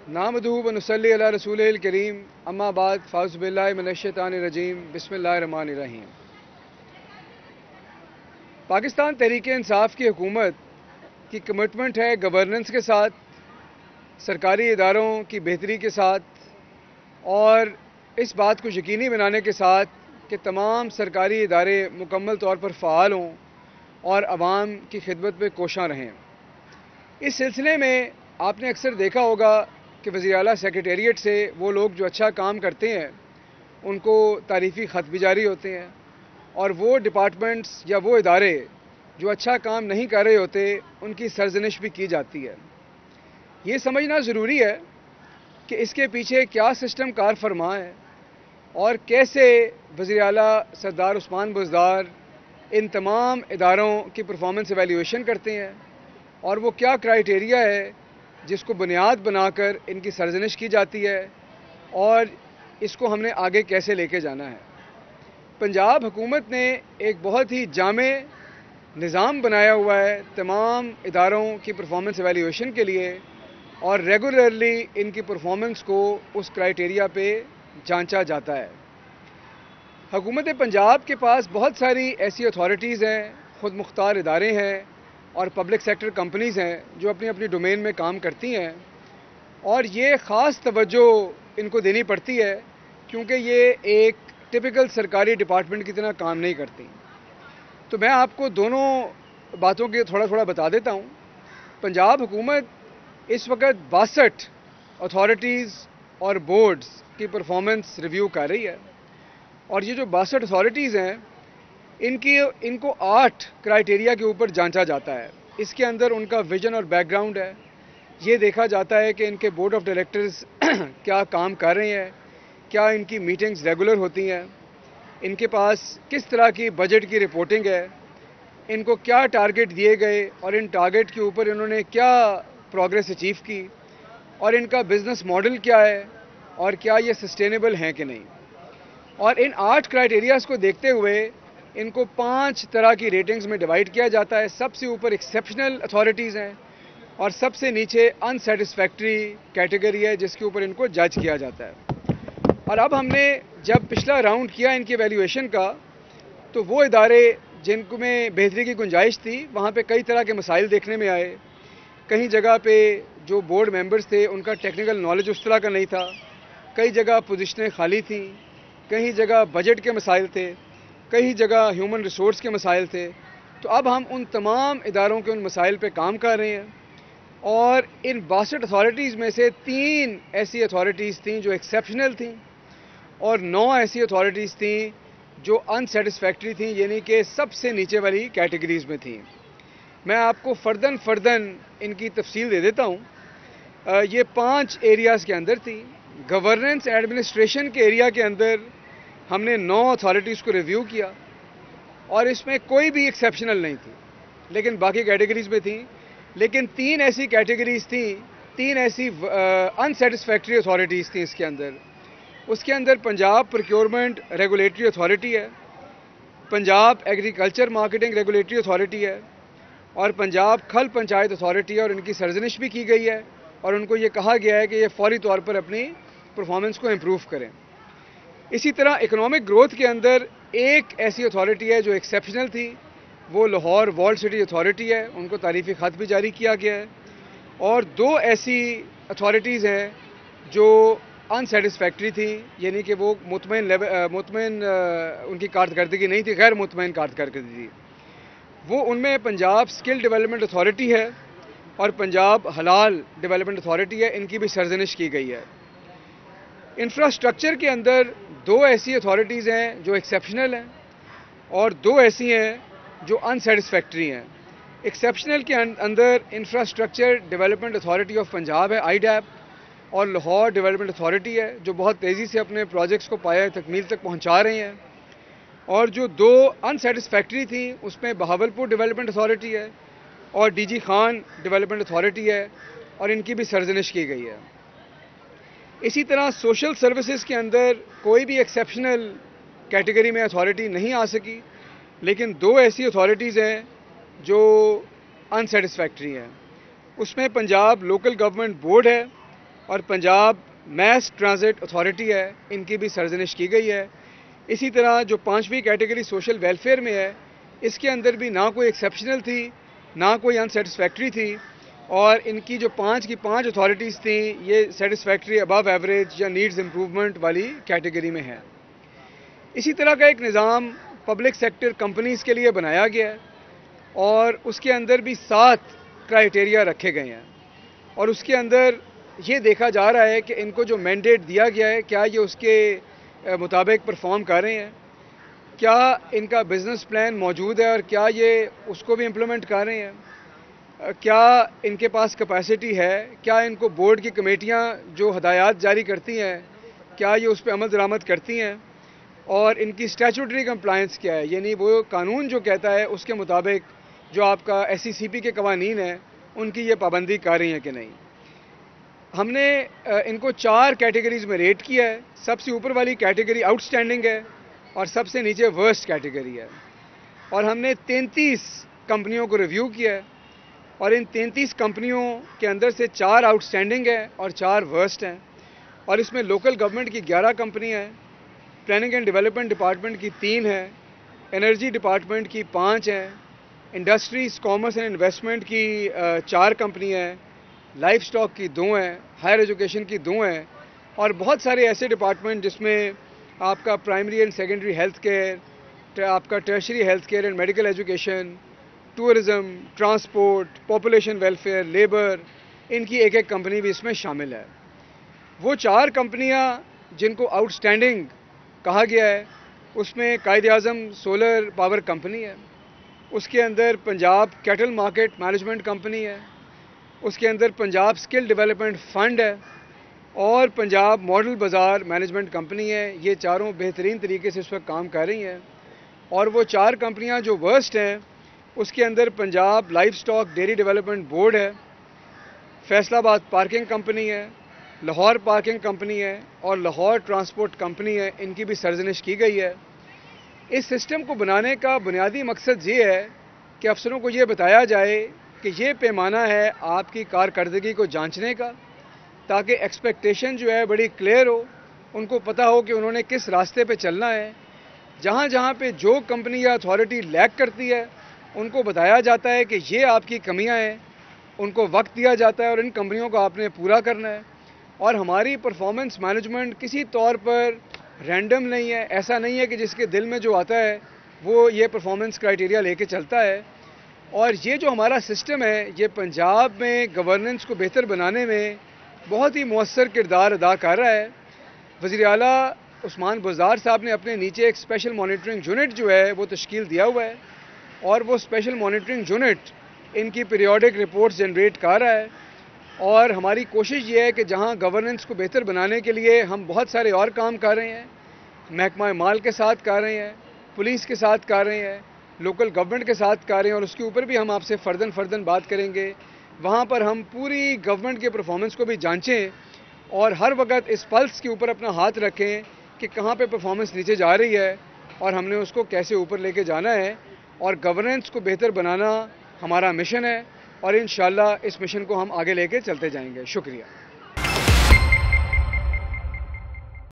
نحمدہ و نصلی علی رسولہ الکریم اما بعد فاعوذ باللہ من الشیطان الرجیم بسم اللہ الرحمن الرحیم۔ پاکستان تحریک انصاف کی حکومت کی کمٹمنٹ ہے گورننس کے ساتھ، سرکاری اداروں کی بہتری کے ساتھ، اور اس بات کو یقینی بنانے کے ساتھ کہ تمام سرکاری ادارے مکمل طور پر فعال ہوں اور عوام کی خدمت میں کوشاں رہیں۔ اس سلسلے میں آپ نے اکثر دیکھا ہوگا کہ وزیر اعلیٰ سیکریٹریٹ سے وہ لوگ جو اچھا کام کرتے ہیں ان کو تعریفی خط بھی جاری ہوتے ہیں، اور وہ ڈپارٹمنٹس یا وہ ادارے جو اچھا کام نہیں کر رہے ہوتے ان کی سرزنش بھی کی جاتی ہے۔ یہ سمجھنا ضروری ہے کہ اس کے پیچھے کیا سسٹم کار فرما ہے اور کیسے وزیر اعلیٰ سردار عثمان بزدار ان تمام اداروں کی پرفارمنس ایویلیویشن کرتے ہیں، اور وہ کیا کرائیٹیریا ہے جس کو بنیاد بنا کر ان کی سرزنش کی جاتی ہے، اور اس کو ہم نے آگے کیسے لے کے جانا ہے۔ پنجاب حکومت نے ایک بہت ہی جامع نظام بنایا ہوا ہے تمام اداروں کی پرفارمنس ایویلیویشن کے لیے، اور ریگولرلی ان کی پرفارمنس کو اس کرائیٹیریا پہ جانچا جاتا ہے۔ حکومت پنجاب کے پاس بہت ساری ایسی اتھارٹیز ہیں، خود مختار ادارے ہیں اور پبلک سیکٹر کمپنیز ہیں جو اپنی اپنی ڈومین میں کام کرتی ہیں، اور یہ خاص توجہ ان کو دینی پڑتی ہے کیونکہ یہ ایک ٹپیکل سرکاری ڈپارٹمنٹ کی طرح کام نہیں کرتی۔ تو میں آپ کو دونوں باتوں کے تھوڑا بتا دیتا ہوں۔ پنجاب حکومت اس وقت 62 اتھارٹیز اور بورڈز کی پرفارمنس ریویو کر رہی ہے، اور یہ جو 62 اتھارٹیز ہیں ان کو 8 کرائیٹیریا کے اوپر جانچا جاتا ہے۔ اس کے اندر ان کا ویژن اور بیک گراؤنڈ ہے، یہ دیکھا جاتا ہے کہ ان کے بورڈ آف ڈائریکٹرز کیا کام کر رہے ہیں، کیا ان کی میٹنگز ریگولر ہوتی ہیں، ان کے پاس کس طرح کی بجٹ کی رپورٹنگ ہے، ان کو کیا ٹارگٹ دیے گئے اور ان ٹارگٹ کے اوپر انہوں نے کیا پروگریس اچیو کی، اور ان کا بزنس ماڈل کیا ہے، اور کیا یہ سسٹینیبل ہیں کہ نہیں۔ اور ان 8 کرائیٹیریاز کو دیکھتے ہوئے ان کو 5 طرح کی ریٹنگز میں ڈیوائیڈ کیا جاتا ہے۔ سب سے اوپر ایکسیپشنل اتھارٹیز ہیں، اور سب سے نیچے ان سیٹسفیکٹری کیٹیگری ہے جس کے اوپر ان کو جج کیا جاتا ہے۔ اور اب ہم نے جب پچھلا راؤنڈ کیا ان کی ایویلیویشن کا، تو وہ ادارے جن کو میں بہتری کی گنجائش تھی وہاں پہ کئی طرح کے مسائل دیکھنے میں آئے۔ کہیں جگہ پہ جو بورڈ ممبرز تھے ان کا ٹیکنیکل نالج اس طرح کا نہیں تھا، کئی جگہ پوزیشنیں خالی تھیں، کہیں جگہ بجٹ کے مسائل تھے، کئی جگہ ہیومن ریسورس کے مسائل تھے۔ تو اب ہم ان تمام اداروں کے ان مسائل پہ کام کر رہے ہیں، اور ان 62 اتھارٹیز میں سے 3 ایسی اتھارٹیز تھیں جو ایکسیپشنل تھیں، اور 9 ایسی اتھارٹیز تھیں جو ان سیٹسفیکٹری تھیں، یعنی کہ سب سے نیچے والی کیٹیگریز میں تھیں۔ میں آپ کو فردن ان کی تفصیل دے دیتا ہوں۔ یہ 5 ایریاز کے اندر تھی۔ گورننس ایڈمنسٹریشن کے ایریا کے اندر ہم نے 9 اتھارٹیز کو ریویو کیا، اور اس میں کوئی بھی ایکسیپشنل نہیں تھی، لیکن باقی کیٹیگریز میں تھیں۔ لیکن 3 ایسی کیٹیگریز تھیں، 3 ایسی ان سیٹسفیکٹری اتھارٹیز تھیں اس کے اندر پنجاب پروکیورمنٹ ریگولیٹری اتھارٹی ہے، Punjab agriculture marketing regulatory authority ہے، اور پنجاب کھل پنچایت اتھارٹی ہے، اور ان کی سرزنش بھی کی گئی ہے، اور ان کو یہ کہا گیا ہے کہ یہ فوری طور پر اپنی پرفارمنس کو امپروو کریں۔ اسی طرح اکنامک گروتھ کے اندر ایک ایسی اتھارٹی ہے جو ایکسیپشنل تھی، وہ لاہور والڈ سٹی اتھارٹی ہے، ان کو تعریفی خط بھی جاری کیا گیا ہے، اور 2 ایسی اتھارٹیز ہیں جو ان سیٹسفیکٹری تھیں، یعنی کہ وہ مطمئن ان کی کارکردگی نہیں تھی، غیر مطمئن کارکردگی تھی۔ وہ ان میں پنجاب اسکل ڈیولپمنٹ اتھارٹی ہے اور پنجاب حلال ڈیولپمنٹ اتھارٹی ہے، ان کی بھی سرزنش کی گئی ہے۔ انفراسٹرکچر کے اندر 2 ایسی اتھارٹیز ہیں جو ایکسیپشنل ہیں، اور 2 ایسی ہیں جو ان سیٹسفیکٹری ہیں۔ ایکسیپشنل کے اندر infrastructure development authority of Punjab ہے آئی ڈیپ، اور لاہور ڈیولپمنٹ اتھارٹی ہے جو بہت تیزی سے اپنے پروجیکٹس کو پایہ تکمیل تک پہنچا رہے ہیں۔ اور جو 2 ان سیٹسفیکٹری تھیں اس میں بہاولپور ڈیولپمنٹ اتھارٹی ہے اور D G Khan development authority ہے، اور ان کی بھی سرزنش کی گئی ہے۔ اسی طرح سوشل سروسز کے اندر کوئی بھی ایکسیپشنل کیٹیگری میں اتھارٹی نہیں آ سکی، لیکن 2 ایسی اتھارٹیز ہیں جو ان سیٹسفیکٹری ہیں۔ اس میں پنجاب لوکل گورنمنٹ بورڈ ہے، اور پنجاب میس ٹرانزٹ اتھارٹی ہے، ان کی بھی سرزنش کی گئی ہے۔ اسی طرح جو 5ویں کیٹیگری سوشل ویلفیئر میں ہے، اس کے اندر بھی نہ کوئی ایکسیپشنل تھی، نہ کوئی ان سیٹسفیکٹری تھی، اور ان کی جو 5 کی 5 اتھارٹیز تھیں یہ سیٹسفیکٹری، ابو ایوریج یا نیڈز امپروومنٹ والی کیٹیگری میں ہیں۔ اسی طرح کا ایک نظام پبلک سیکٹر کمپنیز کے لیے بنایا گیا ہے، اور اس کے اندر بھی 7 کرائیٹیریا رکھے گئے ہیں، اور اس کے اندر یہ دیکھا جا رہا ہے کہ ان کو جو مینڈیٹ دیا گیا ہے کیا یہ اس کے مطابق پرفارم کر رہے ہیں، کیا ان کا بزنس پلان موجود ہے اور کیا یہ اس کو بھی امپلیمنٹ کر رہے ہیں، کیا ان کے پاس کیپیسٹی ہے، کیا ان کو بورڈ کی کمیٹیاں جو ہدایات جاری کرتی ہیں کیا یہ اس پہ عمل درآمد کرتی ہیں، اور ان کی اسٹیچوٹری کمپلائنس کیا ہے، یعنی وہ قانون جو کہتا ہے اس کے مطابق جو آپ کا SECP کے قوانین ہیں ان کی یہ پابندی کر رہی ہیں کہ نہیں۔ ہم نے ان کو 4 کیٹیگریز میں ریٹ کیا ہے۔ سب سے اوپر والی کیٹیگری آؤٹ اسٹینڈنگ ہے اور سب سے نیچے ورسٹ کیٹیگری ہے، اور ہم نے 33 کمپنیوں کو ریویو کیا ہے، اور ان 33 کمپنیوں کے اندر سے 4 آؤٹ اسٹینڈنگ ہیں اور 4 ورسٹ ہیں، اور اس میں لوکل گورنمنٹ کی 11 کمپنیاں ہیں، پلاننگ اینڈ ڈیولپمنٹ ڈپارٹمنٹ کی 3 ہیں، انرجی ڈپارٹمنٹ کی 5 ہیں، انڈسٹریز کامرس اینڈ انویسٹمنٹ کی 4 کمپنیاں ہیں، لائف سٹاک کی 2 ہیں، ہائر ایجوکیشن کی 2 ہیں، اور بہت سارے ایسے ڈپارٹمنٹ جس میں آپ کا primary and secondary health care, آپ کا tertiary health care and medical education, tourism, transport, population welfare, labour, ان کی ایک ایک کمپنی بھی اس میں شامل ہے۔ وہ 4 کمپنیاں جن کو آؤٹ اسٹینڈنگ کہا گیا ہے اس میں Quaid Azam solar power company ہے، اس کے اندر Punjab cattle market management company ہے، اس کے اندر پنجاب اسکل ڈیولپمنٹ فنڈ ہے، اور پنجاب ماڈل بازار مینجمنٹ کمپنی ہے۔ یہ چاروں بہترین طریقے سے اس وقت کام کر رہی ہیں، اور وہ 4 کمپنیاں جو ورسٹ ہیں اس کے اندر Punjab livestock dairy development board Faisalabad آباد پارکنگ کمپنی ہے، لاہور پارکنگ کمپنی ہے، اور لاہور ٹرانسپورٹ کمپنی ہے، ان کی بھی سرزنش کی گئی ہے۔ اس سسٹم کو بنانے کا بنیادی مقصد یہ ہے کہ افسروں کو یہ بتایا جائے کہ یہ پیمانہ ہے آپ کی کارکردگی کو جانچنے کا، تاکہ ایکسپیکٹیشن جو ہے بڑی کلیئر ہو، ان کو پتہ ہو کہ انہوں نے کس راستے پہ چلنا ہے۔ جہاں جہاں پہ جو کمپنی یا اتھارٹی لیک کرتی ہے ان کو بتایا جاتا ہے کہ یہ آپ کی کمیاں ہیں، ان کو وقت دیا جاتا ہے اور ان کمپنیوں کو آپ نے پورا کرنا ہے۔ اور ہماری پرفارمنس مینجمنٹ کسی طور پر رینڈم نہیں ہے، ایسا نہیں ہے کہ جس کے دل میں جو آتا ہے وہ یہ پرفارمنس کرائیٹیریا لے کے چلتا ہے، اور یہ جو ہمارا سسٹم ہے یہ پنجاب میں گورننس کو بہتر بنانے میں بہت ہی مؤثر کردار ادا کر رہا ہے۔ وزیر اعلیٰ عثمان بزدار صاحب نے اپنے نیچے ایک اسپیشل مانیٹرنگ یونٹ جو ہے وہ تشکیل دیا ہوا ہے، اور وہ اسپیشل مانیٹرنگ یونٹ ان کی پیریوڈک رپورٹس جنریٹ کر رہا ہے، اور ہماری کوشش یہ ہے کہ جہاں گورننس کو بہتر بنانے کے لیے ہم بہت سارے اور کام کر رہے ہیں، محکمہ مال کے ساتھ کر رہے ہیں، پولیس کے ساتھ کر رہے ہیں، لوکل گورنمنٹ کے ساتھ کر رہے ہیں، اور اس کے اوپر بھی ہم آپ سے فردن بات کریں گے۔ وہاں پر ہم پوری گورنمنٹ کے پرفارمنس کو بھی جانچیں، اور ہر وقت اس پلس کے اوپر اپنا ہاتھ رکھیں کہ کہاں پہ پرفارمنس نیچے جا رہی ہے اور ہم نے اس کو کیسے اوپر لے کے جانا ہے، اور گورننس کو بہتر بنانا ہمارا مشن ہے، اور انشاءاللہ اس مشن کو ہم آگے لے کے چلتے جائیں گے۔ شکریہ۔